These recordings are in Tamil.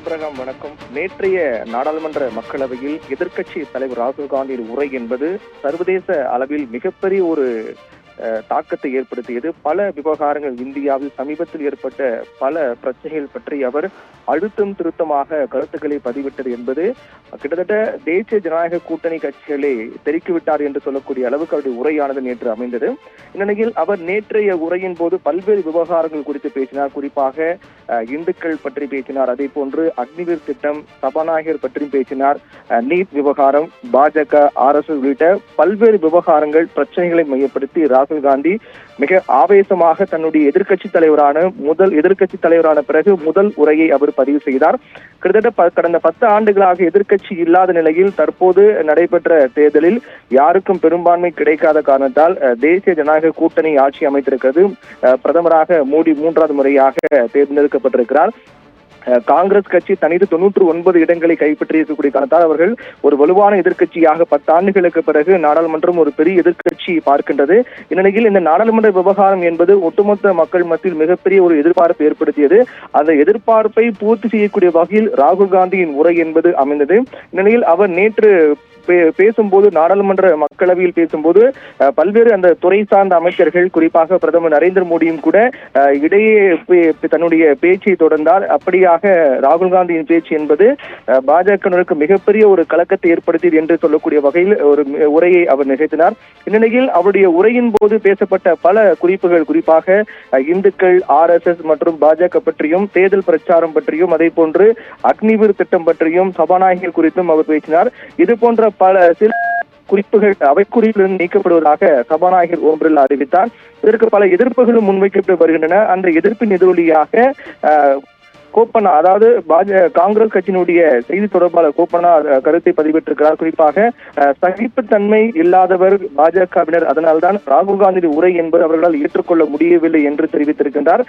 ஆபிரகாம் வணக்கம். நேற்றைய நாடாளுமன்ற மக்களவையில் எதிர்க்கட்சி தலைவர் ராகுல் காந்தியின் உரை என்பது சர்வதேச அளவில் மிகப்பெரிய ஒரு தாக்கத்தை ஏற்படுத்தியது. பல விவகாரங்கள், இந்தியாவில் சமீபத்தில் ஏற்பட்ட பல பிரச்சனைகள் பற்றி அவர் அழுத்தம் திருத்தமாக கருத்துக்களை பதிவிட்டது என்பது கிட்டத்தட்ட தேசிய ஜனநாயக கூட்டணி கட்சிகளை தெறிக்கிவிட்டார் என்று சொல்லக்கூடிய அளவுக்கு அவருடைய உரையானது நேற்று அமைந்தது. இந்நிலையில் அவர் நேற்றைய உரையின் போது பல்வேறு விவகாரங்கள் குறித்து பேசினார். குறிப்பாக இந்துக்கள் பற்றி பேசினார். அதே போன்று அக்னிவீர் திட்டம், சபாநாயகர் பற்றியும் பேசினார். நீட் விவகாரம், பாஜக, RSS உள்ளிட்ட பல்வேறு விவகாரங்கள், பிரச்சனைகளை மையப்படுத்தி ராகுல் காந்தி மிக ஆவேசமாக தன்னுடைய எதிர்க்கட்சி தலைவரான பிறகு முதல் உரையை அவர் பதிவு செய்தார். கிட்டத்தட்ட கடந்த 10 ஆண்டுகளாக எதிர்க்கட்சி இல்லாத நிலையில் தற்போது நடைபெற்ற தேர்தலில் யாருக்கும் பெரும்பான்மை கிடைக்காத காரணத்தால் தேசிய ஜனநாயக கூட்டணி ஆட்சி அமைத்திருக்கிறது. பிரதமராக மோடி 3வது முறையாக தேர்ந்தெடுக்கப்பட்டிருக்கிறார். காங்கிரஸ் கட்சி தனித்து 99 இடங்களை கைப்பற்றி இருக்கக்கூடிய காரணத்தால் அவர்கள் ஒரு வலுவான எதிர்க்கட்சியாக 10 ஆண்டுகளுக்கு பிறகு நாடாளுமன்றம் ஒரு பெரிய எதிர்க்கட்சி பார்க்கின்றது. இந்நிலையில் இந்த நாடாளுமன்ற விவகாரம் என்பது ஒட்டுமொத்த மக்கள் மத்தியில் மிகப்பெரிய ஒரு எதிர்பார்ப்பு ஏற்படுத்தியது. அந்த எதிர்பார்ப்பை பூர்த்தி செய்யக்கூடிய வகையில் ராகுல் காந்தியின் உரை என்பது அமைந்தது. இந்நிலையில் அவர் நேற்று பேசும்போது, நாடாளுமன்ற மக்களவையில் பேசும்போது பல்வேறு அந்த துறை சார்ந்த அமைச்சர்கள், குறிப்பாக பிரதமர் நரேந்திர மோடியும் கூட இடையே தன்னுடைய பேச்சை தொடர்ந்தார். அப்படியாக ராகுல் காந்தியின் பேச்சு என்பது பாஜகவினருக்கு மிகப்பெரிய ஒரு கலக்கத்தை ஏற்படுத்தியது என்று சொல்லக்கூடிய வகையில் ஒரு உரையை அவர் நிகழ்த்தினார். இந்நிலையில் அவருடைய உரையின் போது பேசப்பட்ட பல குறிப்புகள், குறிப்பாக இந்துக்கள், RSS மற்றும் பாஜக பற்றியும், தேர்தல் பிரச்சாரம் பற்றியும், அதே போன்று அக்னிவீர் திட்டம் பற்றியும், சபாநாயகர் குறித்தும் அவர் பேசினார். இது போன்ற பல சில குறிப்புகள் அவை குறிப்பிலிருந்து நீக்கப்படுவதாக சபாநாயகர் ஓம் பிர்லா அறிவித்தார். இதற்கு பல எதிர்ப்புகளும் முன்வைக்கப்பட்டு வருகின்றன. அந்த எதிர்ப்பின் எதிரொலியாக கோப்பனா, அதாவது காங்கிரஸ் கட்சியினுடைய செய்தி தொடர்பாளர் கோப்பனா கருத்தை பதிவிட்டிருக்கிறார். குறிப்பாக சகிப்புத்தன்மை இல்லாதவர் பாஜகவினர், அதனால்தான் ராகுல் காந்தி உரை என்பது அவர்களால் ஏற்றுக்கொள்ள முடியவில்லை என்று தெரிவித்திருக்கின்றார்.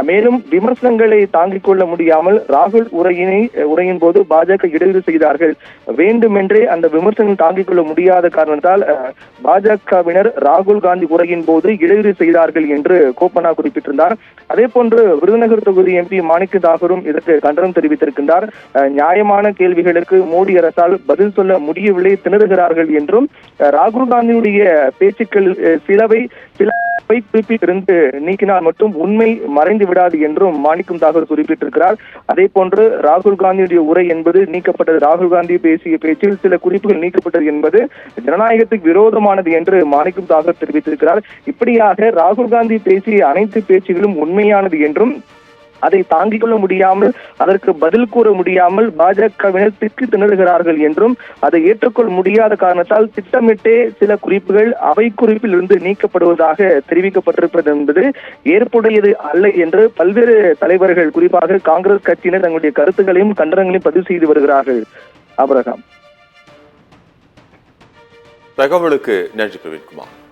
மேலும் விமர்சனங்களை தாங்கிக் கொள்ள முடியாமல் ராகுல் உரையின் போது பாஜக இடையூறு செய்தார்கள். வேண்டுமென்றே அந்த விமர்சனம் தாங்கிக் கொள்ள முடியாத காரணத்தால் பாஜகவினர் ராகுல் காந்தி உரையின் போது இடையூறு செய்தார்கள் என்று கோப்பனா குறிப்பிட்டிருந்தார். அதே போன்று விருதுநகர் தொகுதி MP மாணிக்க தாகூரும் இதற்கு கண்டனம் தெரிவித்திருக்கின்றார். நியாயமான கேள்விகளுக்கு மோடி அரசால் பதில் சொல்ல முடியவில்லை, திணறுகிறார்கள் என்றும், ராகுல் காந்தியுடைய பேச்சுக்கள் சிலவை குறிப்பிட்டிருந்து நீக்கினால் மட்டும் உண்மை மறைந்து விடாது என்றும் மாணிக்கம் தாகூர் குறிப்பிட்டிருக்கிறார். அதே போன்று ராகுல் காந்தியுடைய உரை என்பது நீக்கப்பட்டது. ராகுல் காந்தி பேசிய பேச்சில் சில குறிப்புகள் நீக்கப்பட்டது என்பது ஜனநாயகத்துக்கு விரோதமானது என்று மாணிக்கம் தாகூர் தெரிவித்திருக்கிறார். இப்படியாக ராகுல் காந்தி பேசிய அனைத்து பேச்சுகளும் உண்மையானது என்றும், அதை தாங்கிக் கொள்ள முடியாமல், அதற்கு பதில் கூற முடியாமல் பாஜகவினர் திக்கு திணறுகிறார்கள் என்றும், அதை ஏற்றுக்கொள்ள முடியாத காரணத்தால் திட்டமிட்டே சில குறிப்புகள் அவை குறிப்பில் இருந்து நீக்கப்படுவதாக தெரிவிக்கப்பட்டிருப்பது என்பது ஏற்புடையது அல்ல என்று பல்வேறு தலைவர்கள், குறிப்பாக காங்கிரஸ் கட்சியினர் தங்களுடைய கருத்துக்களையும் கண்டனங்களையும் பதிவு செய்து வருகிறார்கள். ஆபிரகாம். தகவலுக்கு நன்றி பிரவீன்குமார்.